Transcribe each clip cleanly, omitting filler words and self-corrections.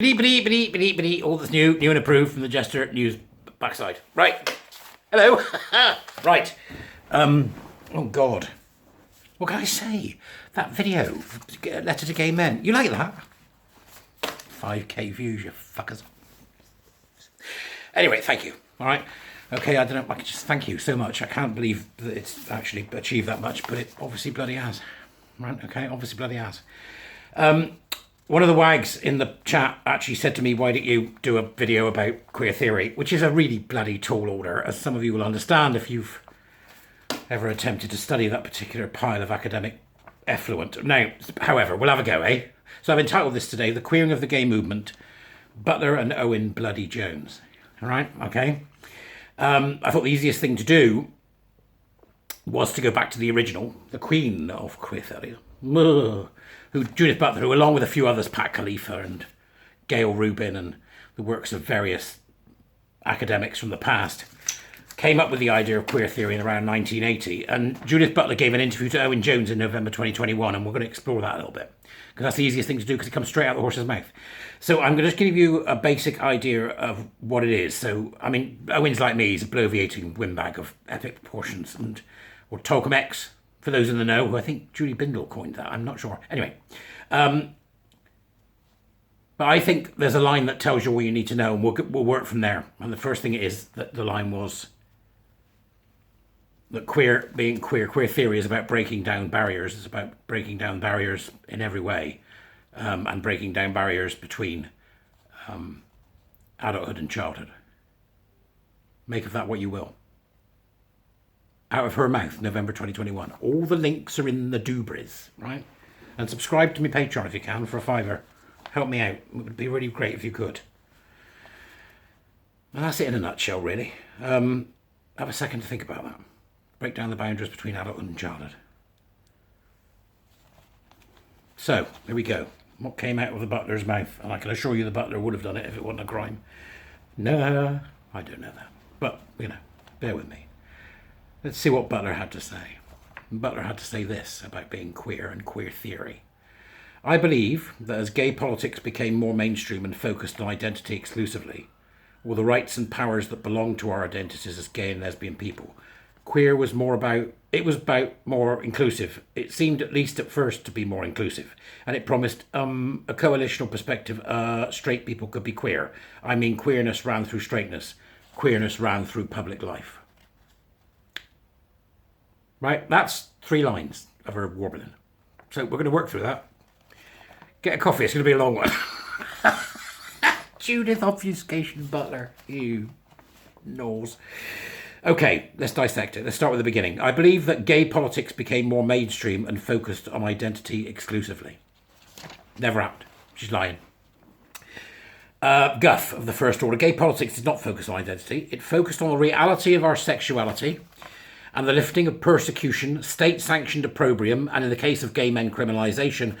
All that's new and approved from the Jester News backside. Right. Hello. Right. Oh God. What can I say? That video, Letter to Gay Men. You like that? 5k views, you fuckers. Anyway, thank you. All right. Okay, I don't know. I can just thank you so much. I can't believe that it's actually achieved that much, but it obviously bloody has. Right. Okay. Obviously bloody has. One of the wags in the chat actually said to me, why don't you do a video about queer theory, which is a really bloody tall order, as some of you will understand if you've ever attempted to study that particular pile of academic effluent. Now, however, we'll have a go, eh? So I've entitled this today, The Queering of the Gay Movement, Butler and Owen Bloody Jones. All right, okay. I thought the easiest thing to do was to go back to the original, the queen of queer theory, Judith Butler, who along with a few others, Pat Khalifa and Gail Rubin and the works of various academics from the past, came up with the idea of queer theory in around 1980. And Judith Butler gave an interview to Owen Jones in November 2021, and we're going to explore that a little bit, because that's the easiest thing to do, because it comes straight out of the horse's mouth. So I'm going to just give you a basic idea of what it is. So, I mean, Owen's like me, he's a bloviating windbag of epic proportions, or Tolkien X, for those in the know, who I think Julie Bindel coined that, I'm not sure. Anyway, but I think there's a line that tells you all you need to know, and we'll work from there. And the first thing is that the line was that queer theory is about breaking down barriers. It's about breaking down barriers in every way, and breaking down barriers between adulthood and childhood. Make of that what you will. Out of her mouth, November 2021. All the links are in the doobries, right? And subscribe to my Patreon if you can for $5. Help me out. It would be really great if you could. And that's it in a nutshell, really. Have a second to think about that. Break down the boundaries between adulthood and childhood. So, here we go. What came out of the butler's mouth? And I can assure you the butler would have done it if it wasn't a crime. No, I don't know that. But, bear with me. Let's see what Butler had to say. Butler had to say this about being queer and queer theory. I believe that as gay politics became more mainstream and focused on identity exclusively, or the rights and powers that belong to our identities as gay and lesbian people, queer was more about more inclusive. It seemed, at least at first, to be more inclusive. And it promised a coalitional perspective. Straight people could be queer. I mean, queerness ran through straightness. Queerness ran through public life. Right, that's 3 lines of her warbling. So we're going to work through that. Get a coffee, it's going to be a long one. Judith Obfuscation Butler, you nose. Okay, let's dissect it. Let's start with the beginning. I believe that gay politics became more mainstream and focused on identity exclusively. Never happened. She's lying. Guff of the First Order. Gay politics did not focus on identity. It focused on the reality of our sexuality and the lifting of persecution, state-sanctioned opprobrium, and in the case of gay men, criminalisation,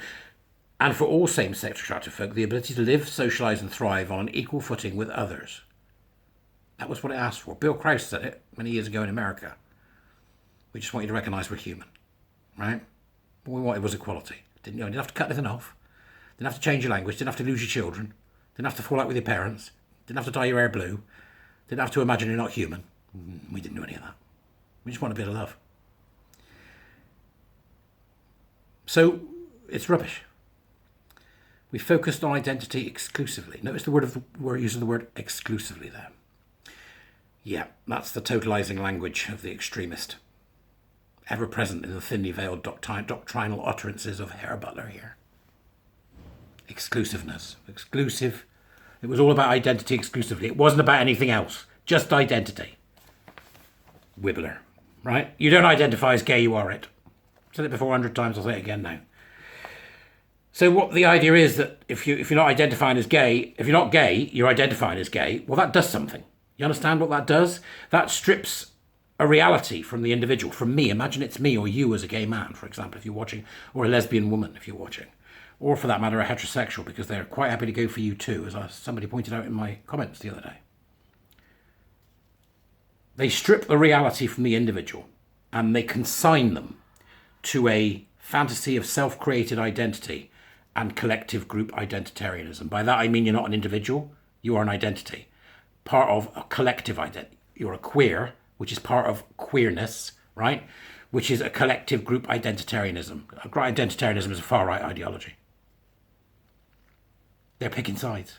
and for all same-sex attractive folk, the ability to live, socialise and thrive on an equal footing with others. That was what it asked for. Bill Krause said it many years ago in America. We just want you to recognise we're human, right? What we wanted was equality. You didn't have to cut anything off. Didn't have to change your language. Didn't have to lose your children. Didn't have to fall out with your parents. Didn't have to dye your hair blue. Didn't have to imagine you're not human. We didn't do any of that. We just want a bit of love. So, it's rubbish. We focused on identity exclusively. Notice we're using the word exclusively there. Yeah, that's the totalizing language of the extremist. Ever present in the thinly veiled doctrinal utterances of Herr Butler here. Exclusiveness. Exclusive. It was all about identity exclusively. It wasn't about anything else. Just identity. Wibbler. Right? You don't identify as gay, you are it. I've said it before 100 times, I'll say it again now. So what the idea is that if you're not identifying as gay, if you're not gay, you're identifying as gay, well, that does something. You understand what that does? That strips a reality from the individual, from me. Imagine it's me or you as a gay man, for example, if you're watching, or a lesbian woman if you're watching, or for that matter, a heterosexual, because they're quite happy to go for you too, as somebody pointed out in my comments the other day. They strip the reality from the individual and they consign them to a fantasy of self-created identity and collective group identitarianism. By that I mean you're not an individual, you are an identity, part of a collective identity. You're a queer, which is part of queerness, right? Which is a collective group identitarianism. Identitarianism is a far-right ideology. They're picking sides.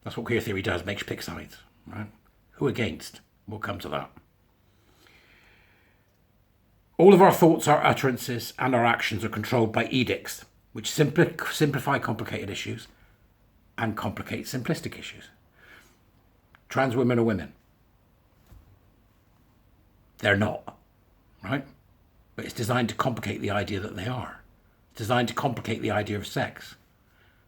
That's what queer theory does, makes you pick sides, right? Who against? We'll come to that. All of our thoughts, our utterances, and our actions are controlled by edicts, which simplify complicated issues and complicate simplistic issues. Trans women are women. They're not, right? But it's designed to complicate the idea that they are. It's designed to complicate the idea of sex.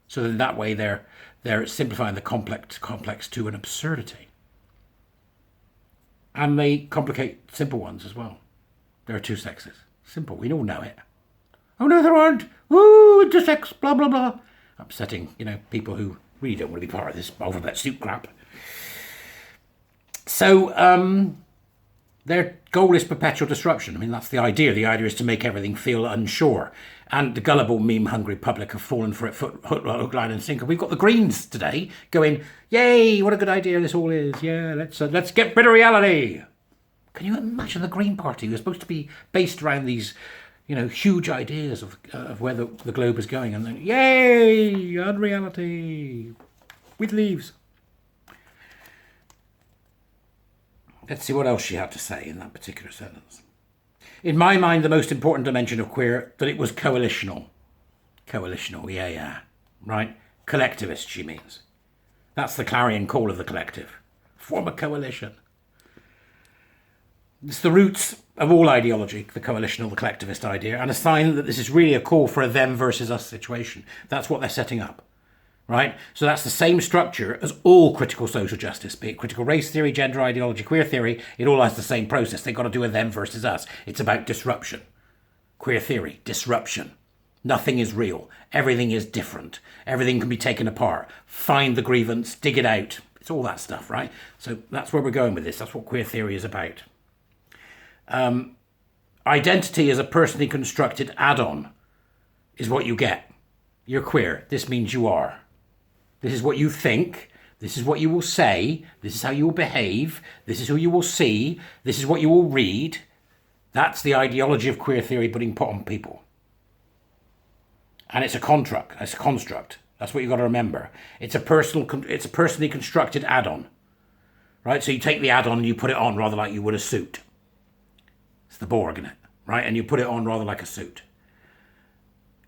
So that that way they're simplifying the complex to an absurdity. And they complicate simple ones as well. There are two sexes. Simple, we all know it. Oh no, there aren't. Ooh, intersex, blah, blah, blah. Upsetting, people who really don't want to be part of this alphabet soup crap. So, their goal is perpetual disruption. I mean, that's the idea. The idea is to make everything feel unsure. And the gullible, meme-hungry public have fallen for it hook, line and sinker. We've got the Greens today going, yay, what a good idea this all is. Yeah, let's get rid of reality. Can you imagine the Green Party, who's supposed to be based around these, huge ideas of where the globe is going, and then, yay, unreality, with leaves. Let's see what else she had to say in that particular sentence. In my mind, the most important dimension of queer, that it was coalitional. Coalitional, yeah. Right? Collectivist, she means. That's the clarion call of the collective. Form a coalition. It's the roots of all ideology, the coalitional, the collectivist idea, and a sign that this is really a call for a them versus us situation. That's what they're setting up. Right? So that's the same structure as all critical social justice, be it critical race theory, gender ideology, queer theory. It all has the same process. They've got to do a them versus us. It's about disruption. Queer theory, disruption. Nothing is real. Everything is different. Everything can be taken apart. Find the grievance, dig it out. It's all that stuff, right? So that's where we're going with this. That's what queer theory is about. Identity as a personally constructed add-on is what you get. You're queer. This means you are. This is what you think. This is what you will say. This is how you will behave. This is who you will see. This is what you will read. That's the ideology of queer theory being put on people. And it's a construct. It's a construct. That's what you've got to remember. It's a personally constructed add-on. Right? So you take the add-on and you put it on rather like you would a suit. It's the Borg, isn't it? Right? And you put it on rather like a suit.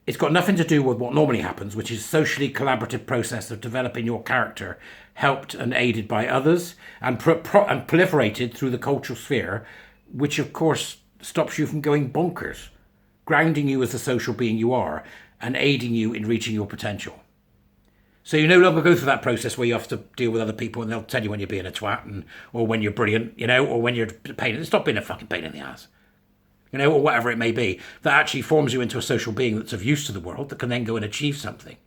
It's got nothing to do with what normally happens, which is a socially collaborative process of developing your character, helped and aided by others, and proliferated through the cultural sphere, which of course stops you from going bonkers, grounding you as the social being you are, and aiding you in reaching your potential. So you no longer go through that process where you have to deal with other people and they'll tell you when you're being a twat, or when you're brilliant, or when you're a pain. Stop being a fucking pain in the ass. Or whatever it may be, that actually forms you into a social being that's of use to the world, that can then go and achieve something.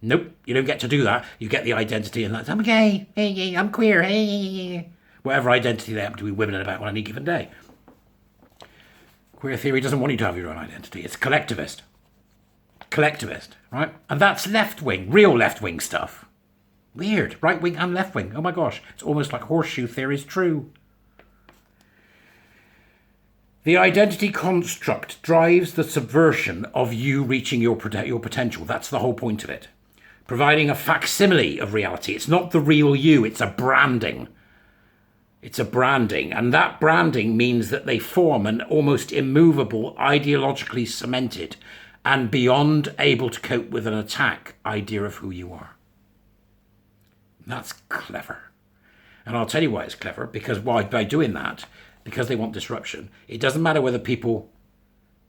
Nope, you don't get to do that. You get the identity and that's, I'm gay, hey, I'm queer, hey, whatever identity they happen to be wimming about on any given day. Queer theory doesn't want you to have your own identity. It's collectivist. Collectivist, right? And that's left-wing, real left-wing stuff. Weird, right-wing and left-wing. Oh my gosh, it's almost like horseshoe theory is true. The identity construct drives the subversion of you reaching your potential. That's the whole point of it. Providing a facsimile of reality. It's not the real you, it's a branding. It's a branding. And that branding means that they form an almost immovable, ideologically cemented, and beyond able to cope with an attack idea of who you are. That's clever. And I'll tell you why it's clever, because by doing that, because they want disruption, it doesn't matter whether people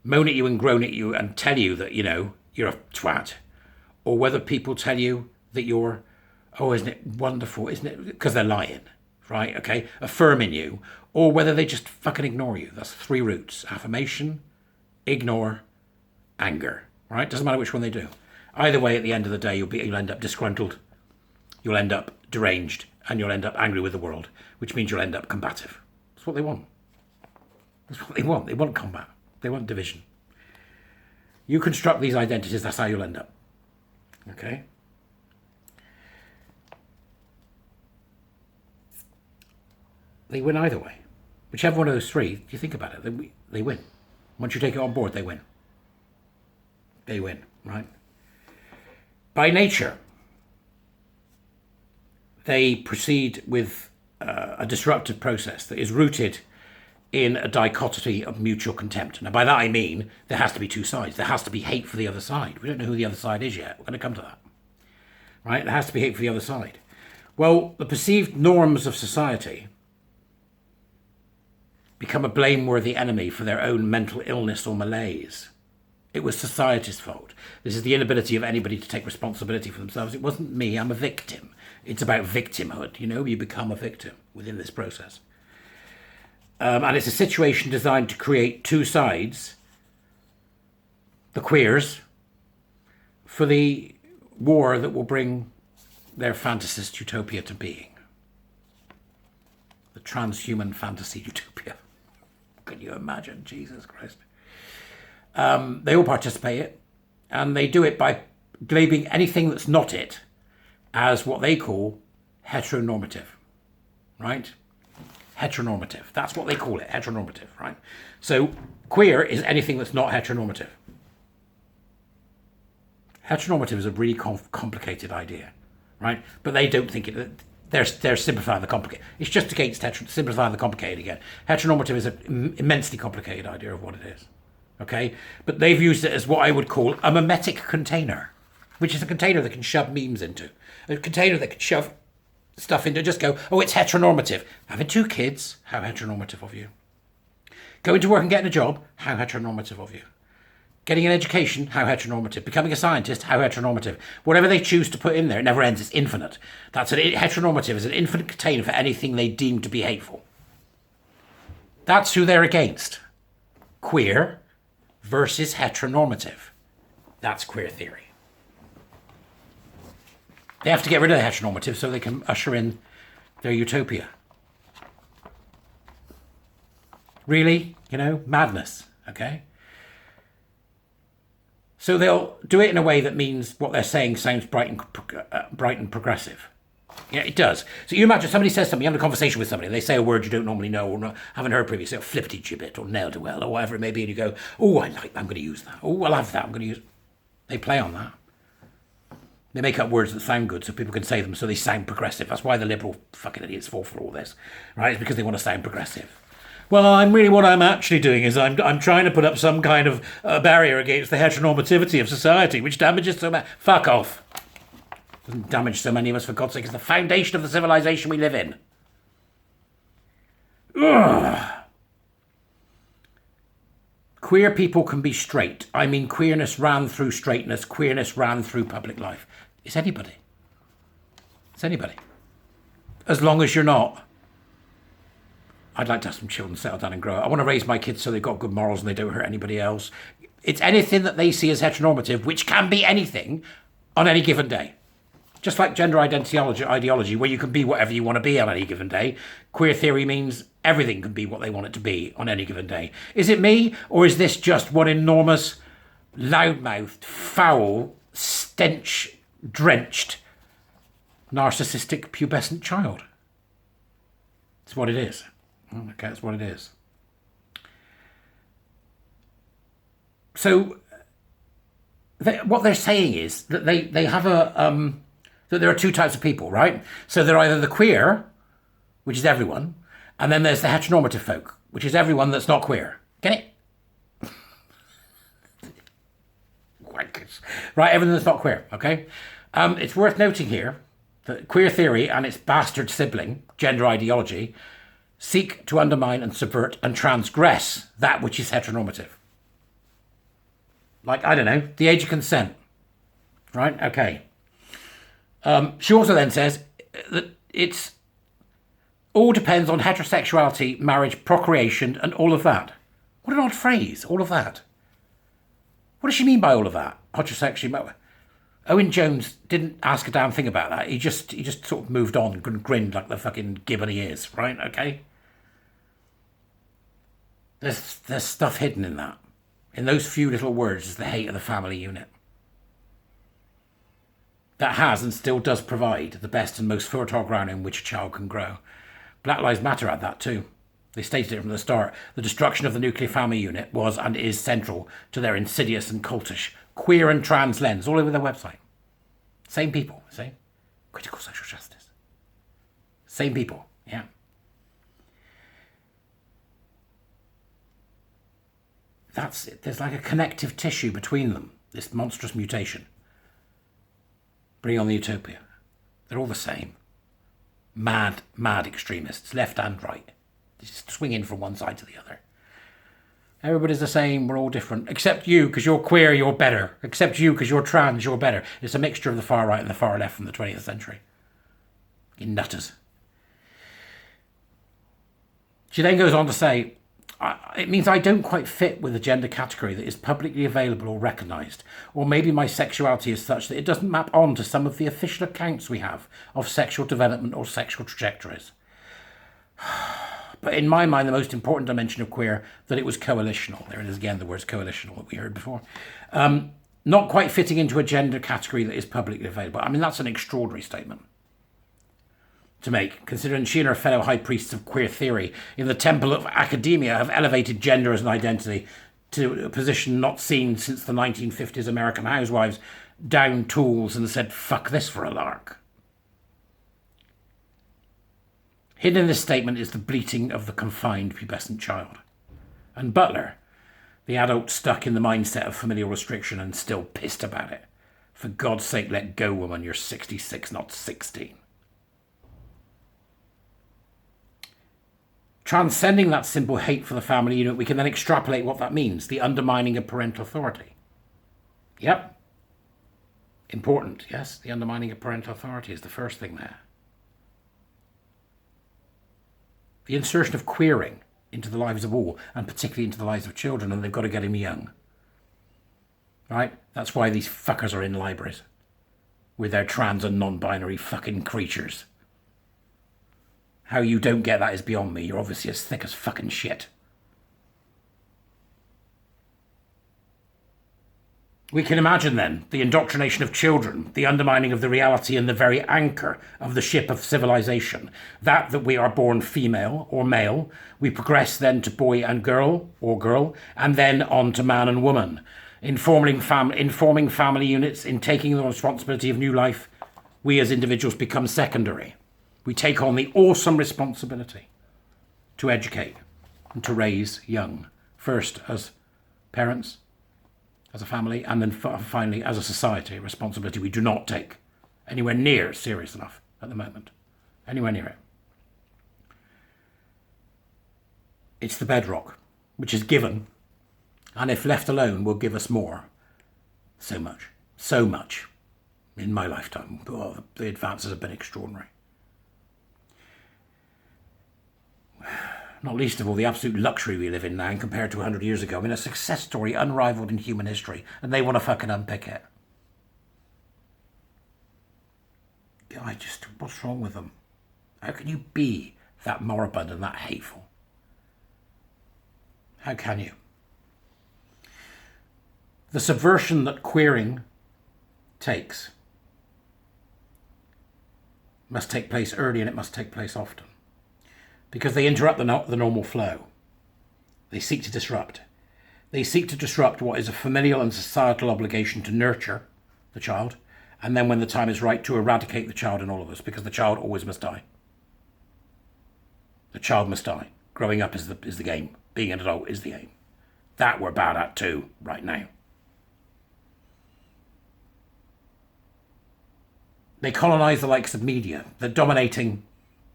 moan at you and groan at you and tell you that, you're a twat, or whether people tell you that you're, oh, isn't it wonderful, isn't it, because they're lying, right, okay, affirming you, or whether they just fucking ignore you. That's three roots: affirmation, ignore, anger, right? Doesn't matter which one they do. Either way, at the end of the day, you'll end up disgruntled, you'll end up deranged, and you'll end up angry with the world, which means you'll end up combative. That's what they want. That's what they want. They want combat. They want division. You construct these identities, that's how you'll end up. Okay? They win either way. Whichever one of those three, if you think about it, they win. Once you take it on board, they win. They win, right? By nature, they proceed with a disruptive process that is rooted in a dichotomy of mutual contempt. Now, by that I mean there has to be two sides. There has to be hate for the other side. We don't know who the other side is yet. We're going to come to that. Right? There has to be hate for the other side. Well, the perceived norms of society become a blameworthy enemy for their own mental illness or malaise. It was society's fault. This is the inability of anybody to take responsibility for themselves. It wasn't me, I'm a victim. It's about victimhood, you know, you become a victim within this process. And it's a situation designed to create two sides, the queers, for the war that will bring their fantasist utopia to being. The transhuman fantasy utopia. Can you imagine? Jesus Christ. They all participate in it, and they do it by labeling anything that's not it as what they call heteronormative, right? Heteronormative. That's what they call it, heteronormative, right? So queer is anything that's not heteronormative. Heteronormative is a really complicated idea, right? But they don't think it. They're simplifying the complicated. It's just against simplifying the complicated again. Heteronormative is an immensely complicated idea of what it is. Okay, but they've used it as what I would call a mimetic container, which is a container that can shove memes into, a container that can shove stuff into. Just go, oh, it's heteronormative. Having two kids, how heteronormative of you. Going to work and getting a job, how heteronormative of you. Getting an education, how heteronormative. Becoming a scientist, how heteronormative. Whatever they choose to put in there, it never ends. It's infinite. Heteronormative is an infinite container for anything they deem to be hateful. That's who they're against. Queer versus heteronormative. That's queer theory. They have to get rid of the heteronormative so they can usher in their utopia. Really? You know, madness, okay? So they'll do it in a way that means what they're saying sounds bright and progressive. Yeah, it does. So you imagine somebody says something, you have a conversation with somebody, and they say a word you don't normally know or haven't heard previously, or flippity gibbet or nailed well or whatever it may be, and you go, oh, I like that, I'm going to use that. Oh, I'll have that, I'm going to use. They play on that. They make up words that sound good so people can say them so they sound progressive. That's why the liberal fucking idiots fall for all this, right? It's because they want to sound progressive. Well, what I'm actually doing is I'm trying to put up some kind of barrier against the heteronormativity of society, which damages so much. Fuck off. Doesn't damage so many of us, for God's sake. It's the foundation of the civilization we live in. Ugh. Queer people can be straight. I mean, queerness ran through straightness. Queerness ran through public life. It's anybody. It's anybody. As long as you're not. I'd like to have some children settle down and grow up. I want to raise my kids so they've got good morals and they don't hurt anybody else. It's anything that they see as heteronormative, which can be anything on any given day. Just like gender ideology, where you can be whatever you want to be on any given day, queer theory means everything can be what they want it to be on any given day. Is it me, or is this just one enormous, loudmouthed, foul, stench-drenched, narcissistic, pubescent child? It's what it is. Okay, that's what it is. So, what they're saying is that they have that there are two types of people, right? So they're either the queer, which is everyone, and then there's the heteronormative folk, which is everyone that's not queer. Get it? Right, everything that's not queer, okay? It's worth noting here that queer theory and its bastard sibling, gender ideology, seek to undermine and subvert and transgress that which is heteronormative. Like, I don't know, the age of consent, right? Okay. She also then says that it's all depends on heterosexuality, marriage, procreation, and all of that. What an odd phrase, all of that. What does she mean by all of that? Heterosexuality. Owen Jones didn't ask a damn thing about that. He just sort of moved on and grinned like the fucking gibbon he is, right? Okay. There's stuff hidden in that. In those few little words is the hate of the family unit. that has and still does provide the best and most fertile ground in which a child can grow. Black Lives Matter had that too. They stated it from the start. The destruction of the nuclear family unit was and is central to their insidious and cultish queer and trans lens, all over their website. Same people, see? Critical social justice. Same people, yeah. That's it. There's like a connective tissue between them, this monstrous mutation. Bring on the utopia. They're all the same. Mad extremists, left and right. They just swing in from one side to the other. Everybody's the same, we're all different. Except you, because you're queer, you're better. Except you, because you're trans, you're better. It's a mixture of the far right and the far left from the 20th century. You nutters. She then goes on to say, it means I don't quite fit with a gender category that is publicly available or recognised. Or maybe my sexuality is such that it doesn't map on to some of the official accounts we have of sexual development or sexual trajectories. But in my mind, the most important dimension of queer, that it was coalitional. There it is again, the words coalitional that we heard before. Not quite fitting into a gender category that is publicly available. I mean, that's an extraordinary statement to make, considering she and her fellow high priests of queer theory in the temple of academia have elevated gender as an identity to a position not seen since the 1950s American housewives downed tools and said, fuck this for a lark. Hidden in this statement is the bleating of the confined pubescent child. And Butler, the adult stuck in the mindset of familial restriction and still pissed about it. For God's sake, let go, woman, you're 66, not 16. Transcending that simple hate for the family unit, we can then extrapolate what that means, the undermining of parental authority. Yep. Important, yes, the undermining of parental authority is the first thing there. The insertion of queering into the lives of all, and particularly into the lives of children, and they've got to get him young. Right? That's why these fuckers are in libraries. With their trans and non-binary fucking creatures. How you don't get that is beyond me. You're obviously as thick as fucking shit. We can imagine then the indoctrination of children, the undermining of the reality and the very anchor of the ship of civilization. That we are born female or male, we progress then to boy and girl or girl, and then on to man and woman. Informing family units, in taking the responsibility of new life, we as individuals become secondary. We take on the awesome responsibility to educate and to raise young, first as parents, as a family, and then finally as a society, a responsibility we do not take anywhere near serious enough at the moment. Anywhere near it. It's the bedrock, which is given, and if left alone will give us more. So much in my lifetime. Oh, the advances have been extraordinary. Not least of all the absolute luxury we live in now compared to 100 years ago. I mean, a success story unrivaled in human history, and they want to fucking unpick it. What's wrong with them? How can you be that moribund and that hateful? How can you? The subversion that queering takes must take place early, and it must take place often. Because they interrupt the normal flow. They seek to disrupt. They seek to disrupt what is a familial and societal obligation to nurture the child, and then when the time is right, to eradicate the child in all of us, because the child always must die. The child must die. Growing up is the game. Being an adult is the aim. That we're bad at too, right now. They colonise the likes of media. They're dominating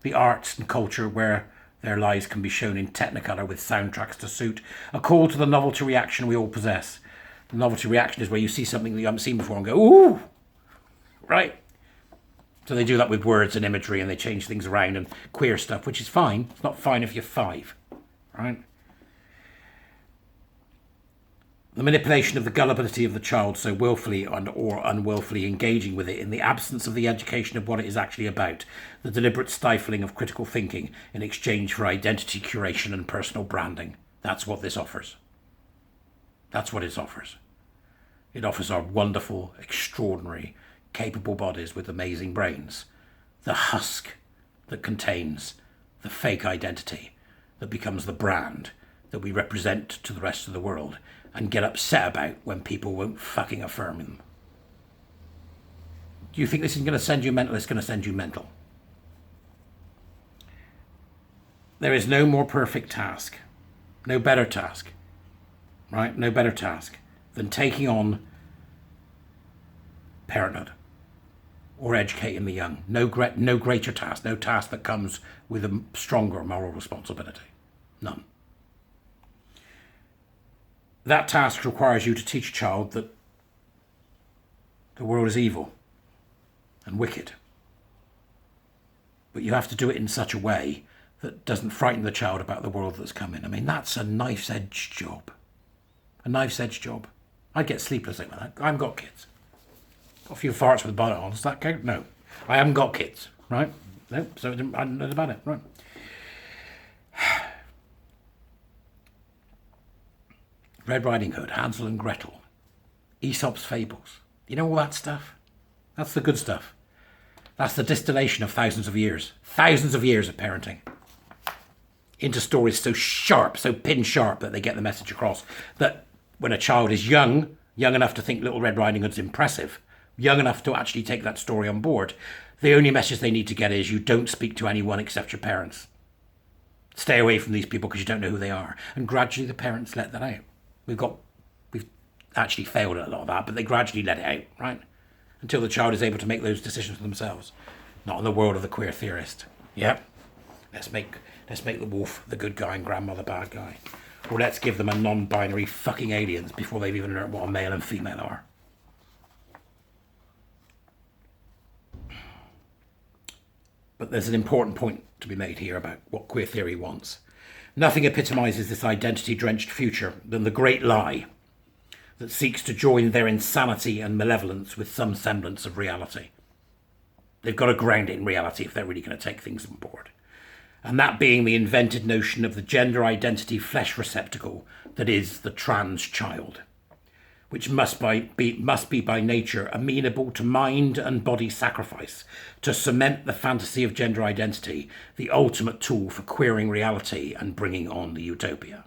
the arts and culture where their lies can be shown in technicolor with soundtracks to suit. A call to the novelty reaction we all possess. The novelty reaction is where you see something that you haven't seen before and go, ooh, right? So they do that with words and imagery, and they change things around and queer stuff, which is fine. It's not fine if you're 5, right? The manipulation of the gullibility of the child so willfully or unwillfully engaging with it in the absence of the education of what it is actually about. The deliberate stifling of critical thinking in exchange for identity curation and personal branding. That's what this offers. That's what it offers. It offers our wonderful, extraordinary, capable bodies with amazing brains, the husk that contains the fake identity that becomes the brand that we represent to the rest of the world and get upset about when people won't fucking affirm them. Do you think this is going to send you mental? It's going to send you mental. There is no more perfect task, no better task, right? No better task than taking on parenthood or educating the young. No greater task, no task that comes with a stronger moral responsibility. None. That task requires you to teach a child that the world is evil and wicked. But you have to do it in such a way that doesn't frighten the child about the world that's coming. I mean, that's a knife's edge job. A knife's edge job. I'd get sleepless over that. I haven't got kids. Got a few farts with the bonnet on. Does that count? No. I haven't got kids, right? No, so I don't know about it, right? Red Riding Hood, Hansel and Gretel, Aesop's Fables. You know all that stuff? That's the good stuff. That's the distillation of thousands of years of parenting into stories so sharp, so pin sharp that they get the message across that when a child is young enough to think Little Red Riding Hood's impressive, young enough to actually take that story on board, the only message they need to get is you don't speak to anyone except your parents. Stay away from these people because you don't know who they are. And gradually the parents let that out. We've actually failed at a lot of that, but they gradually let it out, right? Until the child is able to make those decisions for themselves. Not in the world of the queer theorist. Yep. Let's make the wolf the good guy and grandma the bad guy. Or let's give them a non-binary fucking aliens before they've even learned what a male and female are. But there's an important point to be made here about what queer theory wants. Nothing epitomizes this identity-drenched future than the great lie that seeks to join their insanity and malevolence with some semblance of reality. They've got to ground it in reality if they're really going to take things on board. And that being the invented notion of the gender identity flesh receptacle that is the trans child, which must be by nature amenable to mind and body sacrifice to cement the fantasy of gender identity, the ultimate tool for queering reality and bringing on the utopia.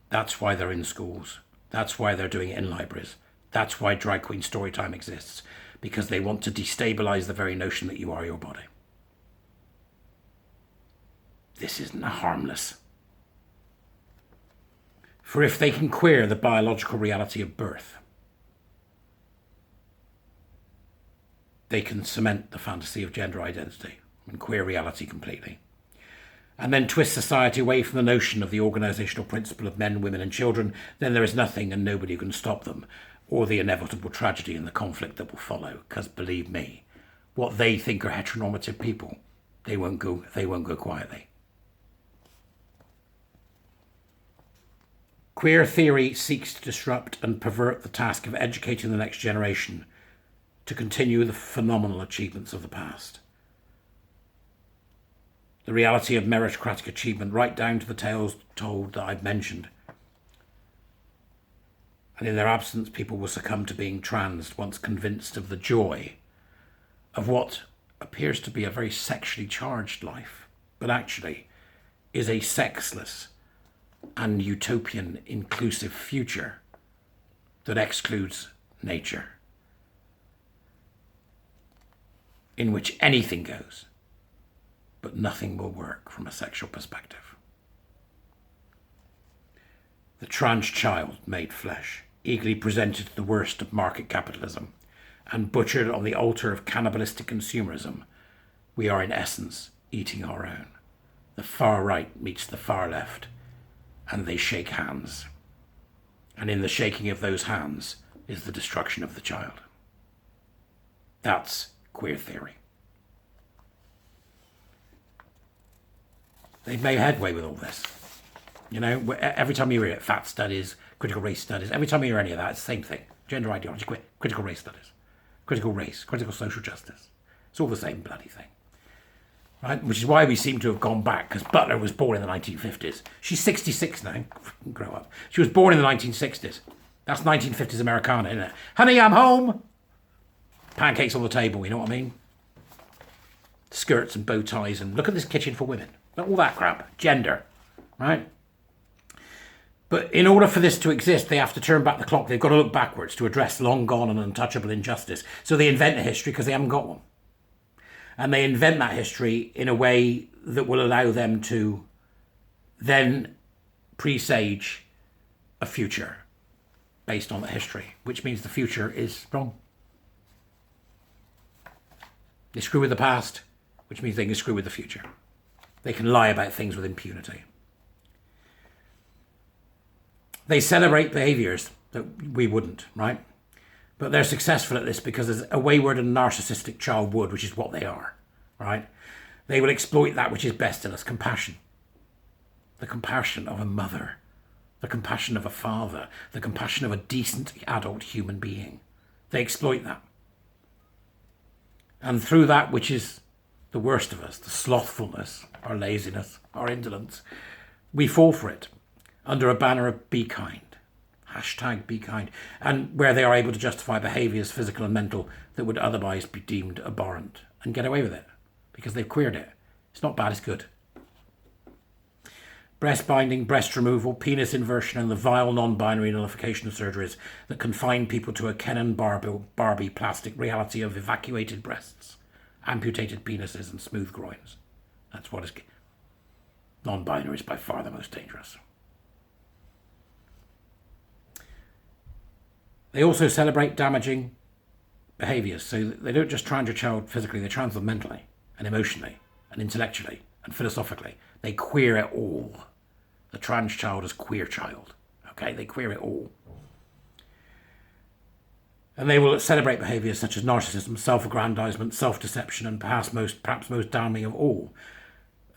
That's why they're in schools. That's why they're doing it in libraries. That's why Drag Queen Storytime exists, because they want to destabilize the very notion that you are your body. This isn't harmless. For if they can queer the biological reality of birth, they can cement the fantasy of gender identity and queer reality completely. And then twist society away from the notion of the organisational principle of men, women and children, then there is nothing and nobody who can stop them, or the inevitable tragedy and the conflict that will follow. Because believe me, what they think are heteronormative people, they won't go quietly. Queer theory seeks to disrupt and pervert the task of educating the next generation to continue the phenomenal achievements of the past. The reality of meritocratic achievement right down to the tales told that I've mentioned. And in their absence, people will succumb to being trans once convinced of the joy of what appears to be a very sexually charged life, but actually is a sexless and utopian inclusive future that excludes nature, in which anything goes, but nothing will work from a sexual perspective. The trans child made flesh, eagerly presented to the worst of market capitalism and butchered on the altar of cannibalistic consumerism, we are in essence eating our own. The far right meets the far left, and they shake hands. And in the shaking of those hands is the destruction of the child. That's queer theory. They've made headway with all this. You know, every time you hear it, fat studies, critical race studies, every time you hear any of that, it's the same thing. Gender ideology, critical race studies, critical race, critical social justice. It's all the same bloody thing. Right? Which is why we seem to have gone back, because Butler was born in the 1950s. She's 66 now. Grow up. She was born in the 1960s. That's 1950s Americana, isn't it? Honey, I'm home. Pancakes on the table, you know what I mean? Skirts and bow ties and look at this kitchen for women. All that crap. Gender, right? But in order for this to exist, they have to turn back the clock. They've got to look backwards to address long gone and untouchable injustice. So they invent a history because they haven't got one. And they invent that history in a way that will allow them to then presage a future based on the history, which means the future is wrong. They screw with the past, which means they can screw with the future. They can lie about things with impunity. They celebrate behaviours that we wouldn't, right? But they're successful at this because a wayward and narcissistic child would, which is what they are, right? They will exploit that which is best in us, compassion. The compassion of a mother, the compassion of a father, the compassion of a decent adult human being. They exploit that. And through that which is the worst of us, the slothfulness, our laziness, our indolence, we fall for it under a banner of be kind, hashtag be kind, and where they are able to justify behaviours, physical and mental, that would otherwise be deemed abhorrent and get away with it because they've queered it. It's not bad, it's good. Breast binding, breast removal, penis inversion, and the vile non-binary nullification of surgeries that confine people to a Ken and Barbie plastic reality of evacuated breasts, amputated penises, and smooth groins. That's what is. Non-binary is by far the most dangerous. They also celebrate damaging behaviours, so they don't just trans your child physically, they trans them mentally and emotionally and intellectually and philosophically. They queer it all. The trans child is queer child. Okay, they queer it all. And they will celebrate behaviours such as narcissism, self-aggrandizement, self-deception, and perhaps most damning of all,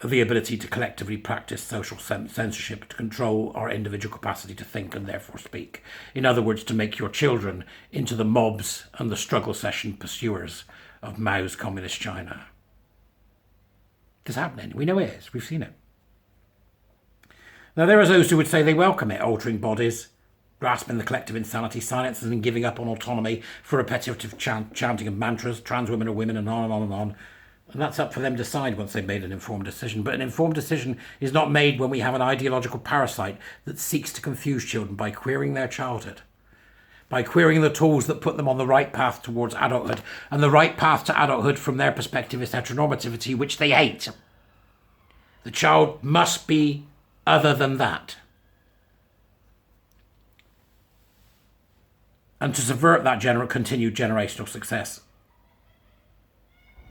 the ability to collectively practice social censorship to control our individual capacity to think and therefore speak. In other words, to make your children into the mobs and the struggle session pursuers of Mao's communist China. It's happening. We know it is. We've seen it. Now, there are those who would say they welcome it, altering bodies, grasping the collective insanity, silencing and giving up on autonomy for repetitive chanting of mantras, trans women are women, and on and on and on. And that's up for them to decide once they've made an informed decision. But an informed decision is not made when we have an ideological parasite that seeks to confuse children by queering their childhood, by queering the tools that put them on the right path towards adulthood. And the right path to adulthood from their perspective is heteronormativity, which they hate. The child must be other than that. And to subvert that continued generational success,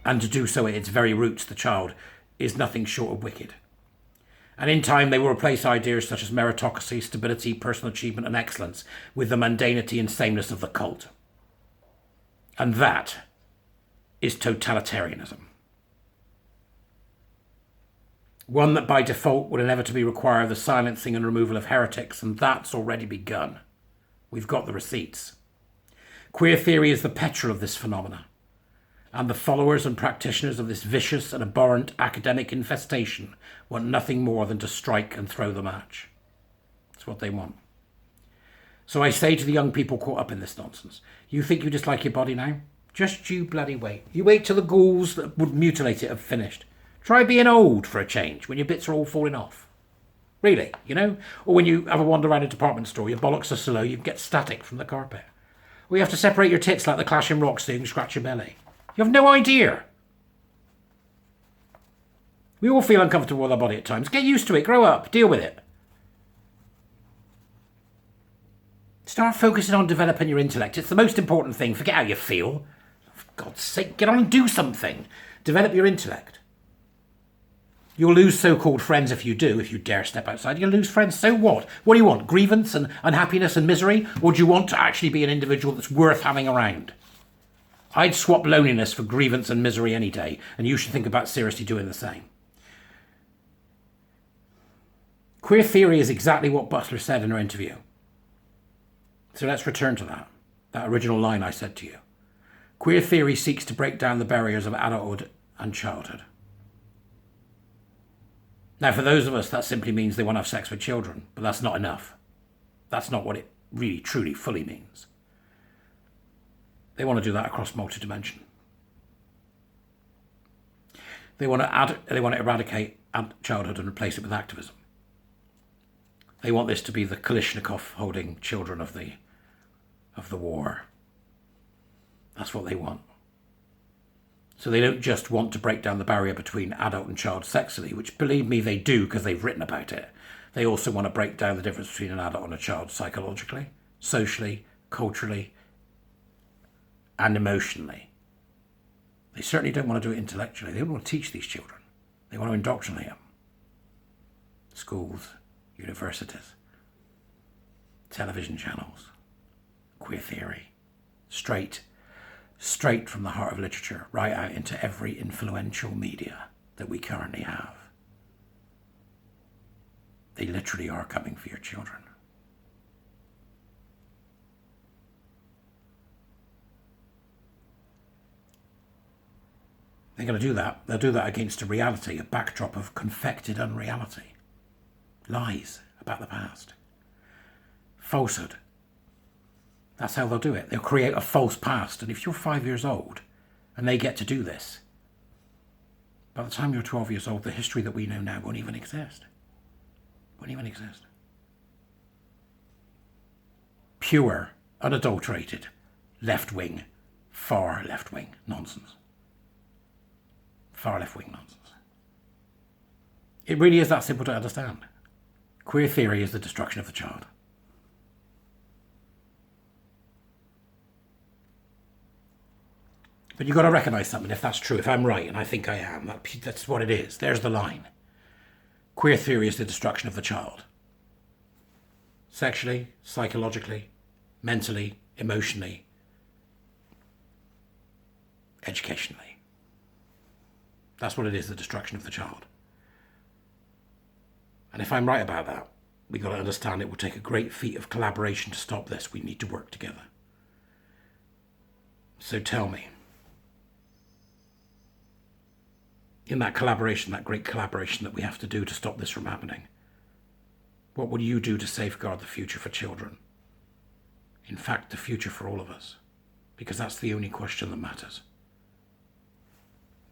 and to do so at its very roots, the child, is nothing short of wicked. And in time, they will replace ideas such as meritocracy, stability, personal achievement, and excellence with the mundanity and sameness of the cult. And that is totalitarianism. One that by default would inevitably require the silencing and removal of heretics, and that's already begun. We've got the receipts. Queer theory is the petrol of this phenomena, and the followers and practitioners of this vicious and abhorrent academic infestation want nothing more than to strike and throw the match. That's what they want. So I say to the young people caught up in this nonsense, you think you dislike your body now? Just you bloody wait. You wait till the ghouls that would mutilate it have finished. Try being old for a change when your bits are all falling off. Really, you know? Or when you have a wander around a department store, your bollocks are so low you can get static from the carpet. Or you have to separate your tits like the Clashing Rocks so you can scratch your belly. You have no idea. We all feel uncomfortable with our body at times. Get used to it. Grow up. Deal with it. Start focusing on developing your intellect. It's the most important thing. Forget how you feel. For God's sake, get on and do something. Develop your intellect. You'll lose so-called friends if you do, if you dare step outside. You'll lose friends, so what? What do you want? Grievance and unhappiness and misery? Or do you want to actually be an individual that's worth having around? I'd swap loneliness for grievance and misery any day, and you should think about seriously doing the same. Queer theory is exactly what Butler said in her interview. So let's return to that original line I said to you. Queer theory seeks to break down the barriers of adulthood and childhood. Now, for those of us, that simply means they want to have sex with children, but that's not enough. That's not what it really, truly, fully means. They want to do that across multi-dimension. They want to eradicate childhood and replace it with activism. They want this to be the Kalashnikov holding children of the war. That's what they want. So they don't just want to break down the barrier between adult and child sexually, which believe me they do because they've written about it. They also want to break down the difference between an adult and a child psychologically, socially, culturally, and emotionally. They certainly don't want to do it intellectually. They don't want to teach these children. They want to indoctrinate them. Schools, universities, television channels, queer theory, straight from the heart of literature, right out into every influential media that we currently have. They literally are coming for your children. They're going to do that. They'll do that against a reality, a backdrop of confected unreality. Lies about the past. Falsehood. That's how they'll do it. They'll create a false past. And if you're 5 years old and they get to do this, by the time you're 12 years old, the history that we know now won't even exist. Won't even exist. Pure, unadulterated, left-wing, far left-wing nonsense. Far left-wing nonsense. It really is that simple to understand. Queer theory is the destruction of the child. But you've got to recognise something if that's true. If I'm right, and I think I am, that's what it is. There's the line. Queer theory is the destruction of the child. Sexually, psychologically, mentally, emotionally, educationally. That's what it is, the destruction of the child. And if I'm right about that, we've got to understand it will take a great feat of collaboration to stop this. We need to work together. So tell me, in that collaboration, that great collaboration that we have to do to stop this from happening, what will you do to safeguard the future for children? In fact, the future for all of us. Because that's the only question that matters.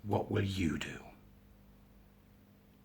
What will you do?